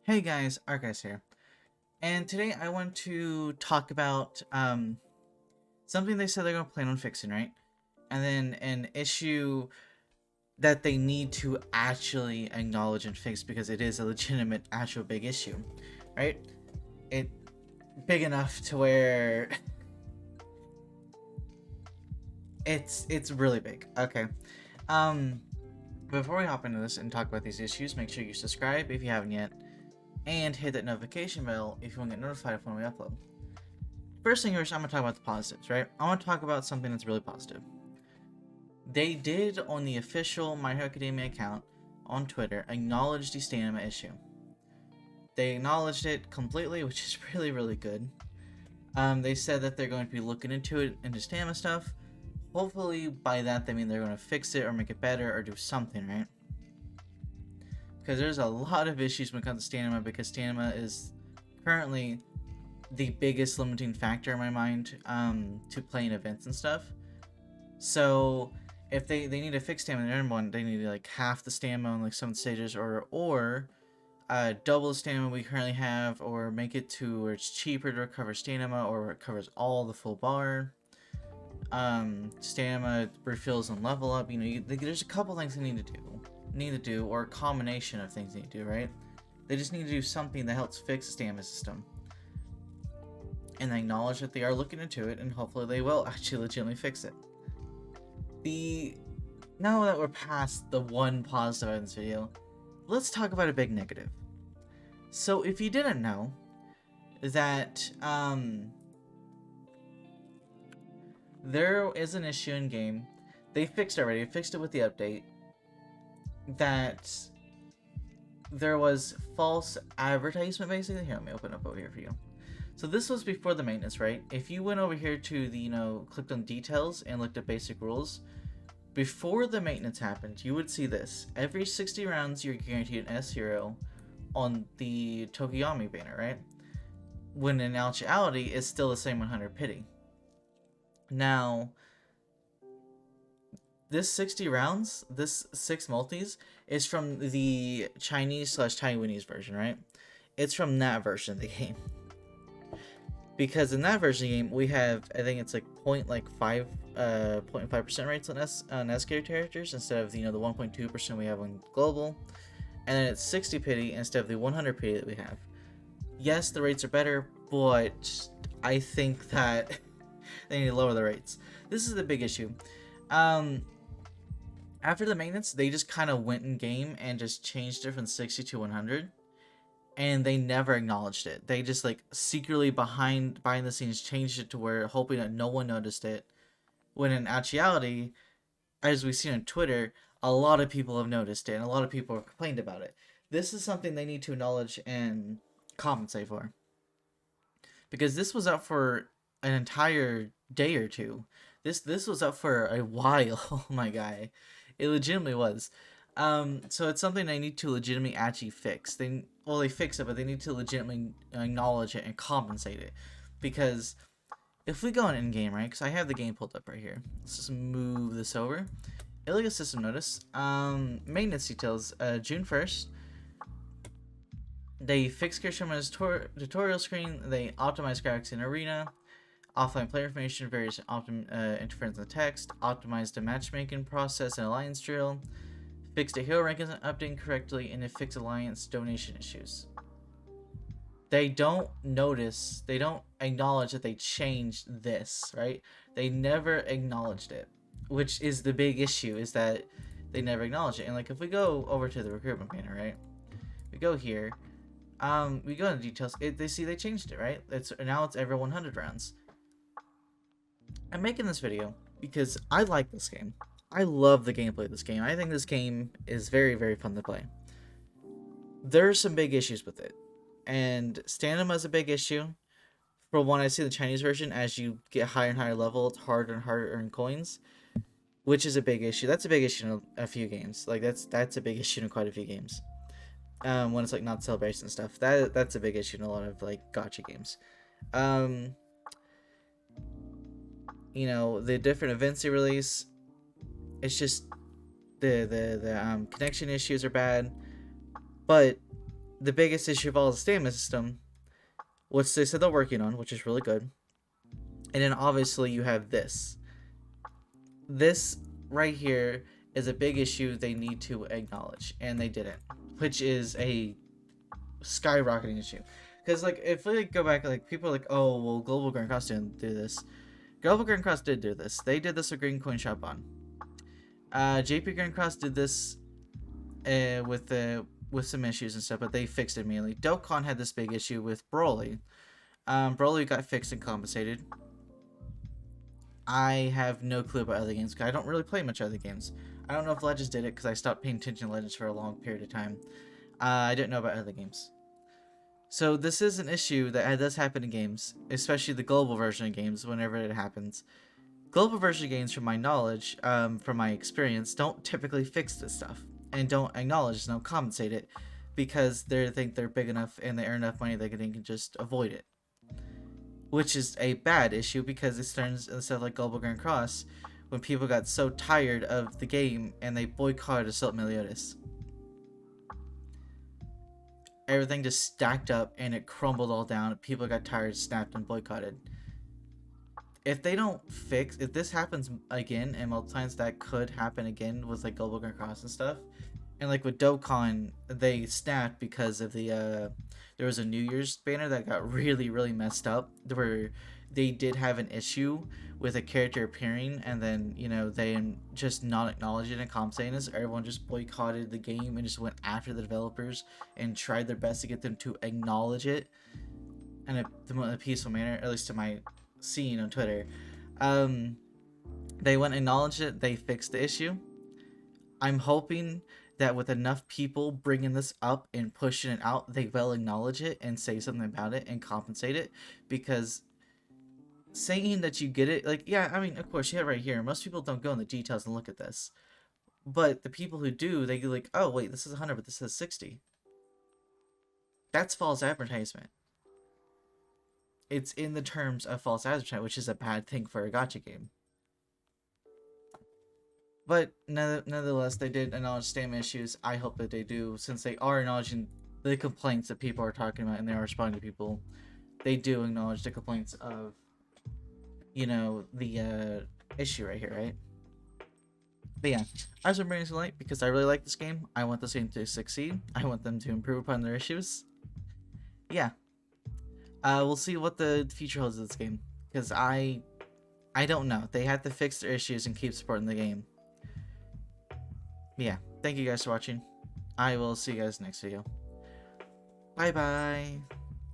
Hey guys, ArkhIce here, and today I want to talk about something they said they're going to plan on fixing, right? And then an issue that they need to actually acknowledge and fix because it is a legitimate, actual big issue, right? It big enough to where it's really big. Okay. Um, before we hop into this and talk about these issues, make sure you subscribe if you haven't yet, and hit that notification bell if you want to get notified of when we upload. First thing first, I'm going to talk about the positives, right? I want to talk about something that's really positive. They did, on the official My Hero Academia account on Twitter, acknowledge the stamina issue. They acknowledged it completely, which is really, really good. They said that they're going to be looking into it, into stamina stuff. Hopefully, by that, they mean they're going to fix it or make it better or do something, right? Because there's a lot of issues when it comes to stamina, because stamina is currently the biggest limiting factor in my mind to playing events and stuff. So if they need to fix stamina in one, they need to like half the stamina on like some stages, or double the stamina we currently have, or make it to where it's cheaper to recover stamina, or it covers all the full bar. Stamina refills and level up. There's a couple things they need to do, or a combination of things they need to do, right? They just need to do something that helps fix the stamina system. And they acknowledge that they are looking into it, and hopefully they will actually legitimately fix it. Now that we're past the one positive in this video, let's talk about a big negative. So if you didn't know that there is an issue in game, they fixed it already. They fixed it with the update, that there was false advertisement basically. Here, let me open up over here for you. So this was before the maintenance, right? If you went over here to the, clicked on details and looked at basic rules, before the maintenance happened, you would see this. Every 60 rounds, you're guaranteed an S hero on the Tokiyami banner, right? When in actuality, it's still the same 100 pity. Now, this 60 rounds, this 6 multis, is from the Chinese/Taiwanese version, right? It's from that version of the game. Because in that version of the game, we have, I think it's like 0.5% rates on S characters instead of the 1.2% we have on global, and then it's 60 pity instead of the 100 pity that we have. Yes, the rates are better, but I think that they need to lower the rates. This is the big issue. After the maintenance, they just kind of went in game and just changed it from 60 to 100. And they never acknowledged it. They just like secretly behind the scenes changed it to where, hoping that no one noticed it. When in actuality, as we've seen on Twitter, a lot of people have noticed it and a lot of people have complained about it. This is something they need to acknowledge and compensate for. Because this was up for an entire day or two. This was up for a while, oh my guy. It legitimately was. So it's something they need to legitimately actually fix. They fix it, but they need to legitimately acknowledge it and compensate it. Because if we go in game, right? Because I have the game pulled up right here. Let's just move this over. Illegal system notice. Maintenance details. June 1st. They fix Kirshima's tutorial screen. They optimize graphics in Arena. Offline player information, various interference in the text. Optimize the matchmaking process and alliance drill. Fixed the hero rankings and updating correctly, and it fixed alliance donation issues. They don't notice, they don't acknowledge that they changed this, right? They never acknowledged it, which is the big issue, is that they never acknowledge it. And like, if we go over to the recruitment banner, right? We go here, we go into details. They see they changed it, right? Now it's every 100 rounds. I'm making this video because I like this game. I love the gameplay of this game. I think this game is very, very fun to play. There are some big issues with it. And stamina is a big issue. For one, I see the Chinese version, as you get higher and higher level, it's harder and harder to earn coins. Which is a big issue. That's a big issue in a few games. Like, that's a big issue in quite a few games. When it's like not celebration stuff. That's a big issue in a lot of like gacha games. The different events they release, it's just the connection issues are bad, but the biggest issue of all is the stamina system, which they said they're working on, which is really good. And then obviously you have this. This right here is a big issue they need to acknowledge, and they didn't, which is a skyrocketing issue. Because like if we go back, like people are like, oh well, Global Grand Cross didn't do this. Global Grand Cross did do this. They did this with Green Coin Shop on. JP Grand Cross did this with some issues and stuff, but they fixed it immediately. Dokkan had this big issue with Broly. Broly got fixed and compensated. I have no clue about other games because I don't really play much other games. I don't know if Legends did it because I stopped paying attention to Legends for a long period of time. I didn't know about other games. So this is an issue that does happen in games, especially the global version of games whenever it happens. Global version of games, from my knowledge, from my experience, don't typically fix this stuff and don't acknowledge, don't compensate it because they think they're big enough and they earn enough money they can just avoid it. Which is a bad issue because it turns stuff like Global Grand Cross when people got so tired of the game and they boycotted Assault Meliodas. Everything just stacked up and it crumbled all down. People got tired, snapped, and boycotted. If they don't fix, if this happens again, and multiple times that could happen again with like Global Grand Cross and stuff, and like with Dokkan, they snapped because of the there was a New Year's banner that got really messed up where they did have an issue with a character appearing and then, you know, they just not acknowledging and compensating this. Everyone just boycotted the game and just went after the developers and tried their best to get them to acknowledge it in a peaceful manner, at least to my scene on Twitter. They went and acknowledged it. They fixed the issue. I'm hoping that with enough people bringing this up and pushing it out, they will acknowledge it and say something about it and compensate it. Because saying that you get it, like, yeah, I mean, of course, you have it right here. Most people don't go in the details and look at this. But the people who do, they go like, oh, wait, this is 100, but this is 60. That's false advertisement. It's in the terms of false advertisement, which is a bad thing for a gacha game. But nonetheless, they did acknowledge stamina issues. I hope that they do, since they are acknowledging the complaints that people are talking about and they are responding to people. They do acknowledge the complaints of, you know, the issue right here, right? But yeah, I was bringing this to light because I really like this game. I want this game to succeed. I want them to improve upon their issues. Yeah. We'll see what the future holds of this game, because I don't know. They have to fix their issues and keep supporting the game. Yeah, thank you guys for watching. I will see you guys next video. Bye bye.